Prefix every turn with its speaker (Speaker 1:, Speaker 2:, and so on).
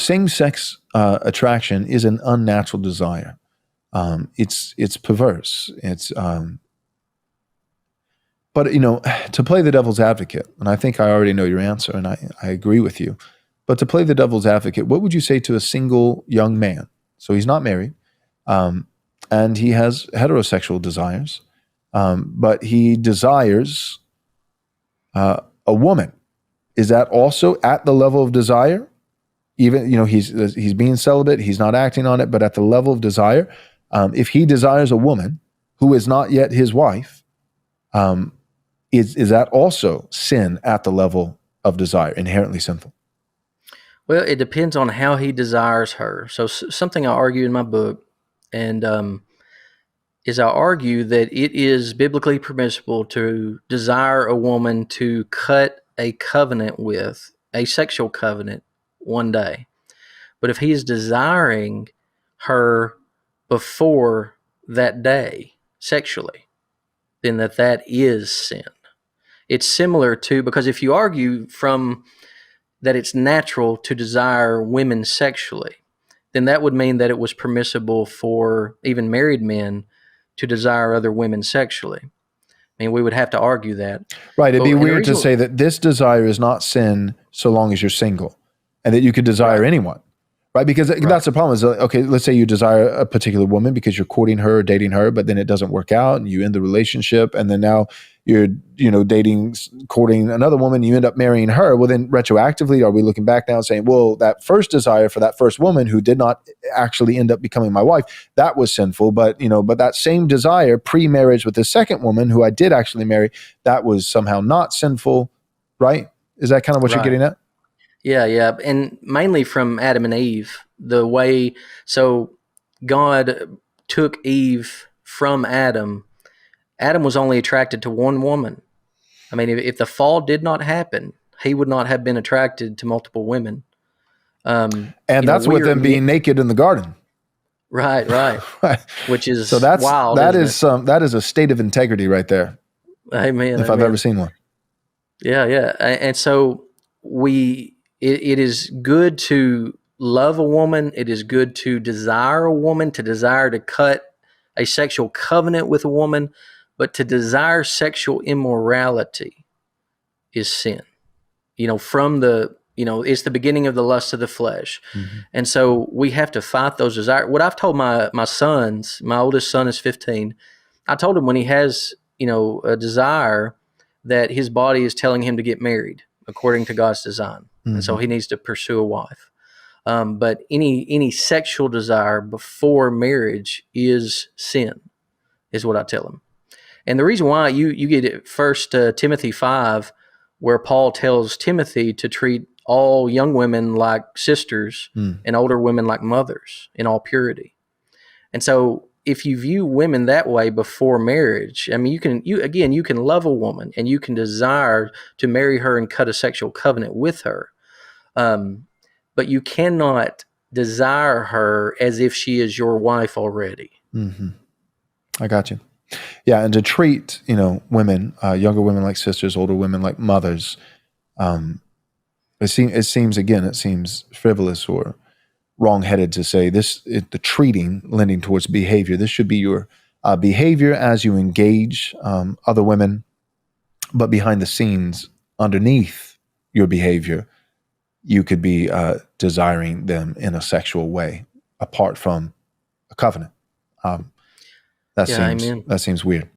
Speaker 1: same-sex attraction is an unnatural desire. It's perverse. But to play the devil's advocate, and I think I already know your answer, and I agree with you. But to play the devil's advocate, what would you say to a single young man? So he's not married, and he has heterosexual desires, but he desires a woman. Is that also at the level of desire? Even he's being celibate, he's not acting on it, but at the level of desire, if he desires a woman who is not yet his wife, is that also sin at the level of desire, inherently sinful?
Speaker 2: Well, it depends on how he desires her. So something I argue in my book, and is I argue that it is biblically permissible to desire a woman to cut a covenant with, a sexual covenant, one day. But if he is desiring her before that day sexually, then that is sin. It's similar to, because if you argue from that it's natural to desire women sexually, then that would mean that it was permissible for even married men to desire other women sexually. I mean, we would have to argue that.
Speaker 1: Right. It'd be weird to say that this desire is not sin so long as you're single, and that you could desire anyone. Right, because that's the problem. Is okay, let's say you desire a particular woman because you're courting her or dating her, but then it doesn't work out, and you end the relationship, and then now you're dating, courting another woman, you end up marrying her. Well, then retroactively, are we looking back now and saying, well, that first desire for that first woman who did not actually end up becoming my wife, that was sinful, but that same desire pre-marriage with the second woman who I did actually marry, that was somehow not sinful, right? Is that kind of what you're getting at?
Speaker 2: Yeah. And mainly from Adam and Eve, so God took Eve from Adam. Adam was only attracted to one woman. I mean, if the fall did not happen, he would not have been attracted to multiple women.
Speaker 1: And that's with them being naked in the garden.
Speaker 2: Right. Which is wild.
Speaker 1: That is a state of integrity right there.
Speaker 2: Amen.
Speaker 1: I've ever seen one.
Speaker 2: Yeah. And so it is good to love a woman. It is good to desire a woman, to desire to cut a sexual covenant with a woman, but to desire sexual immorality is sin. It's the beginning of the lust of the flesh. Mm-hmm. And so we have to fight those desires. What I've told my sons, my oldest son is 15. I told him when he has, a desire that his body is telling him to get married according to God's design. Mm-hmm. And so he needs to pursue a wife. But any sexual desire before marriage is sin, is what I tell him. And the reason why you get it, 1 Timothy 5, where Paul tells Timothy to treat all young women like sisters and older women like mothers in all purity. And so if you view women that way before marriage, I mean, you can love a woman and you can desire to marry her and cut a sexual covenant with her. But you cannot desire her as if she is your wife already.
Speaker 1: Mm-hmm. I got you. Yeah, and to treat women, younger women like sisters, older women like mothers, it seems frivolous or wrong-headed to say the treating lending towards behavior. This should be your behavior as you engage other women, but behind the scenes, underneath your behavior, you could be desiring them in a sexual way apart from a covenant. That seems weird.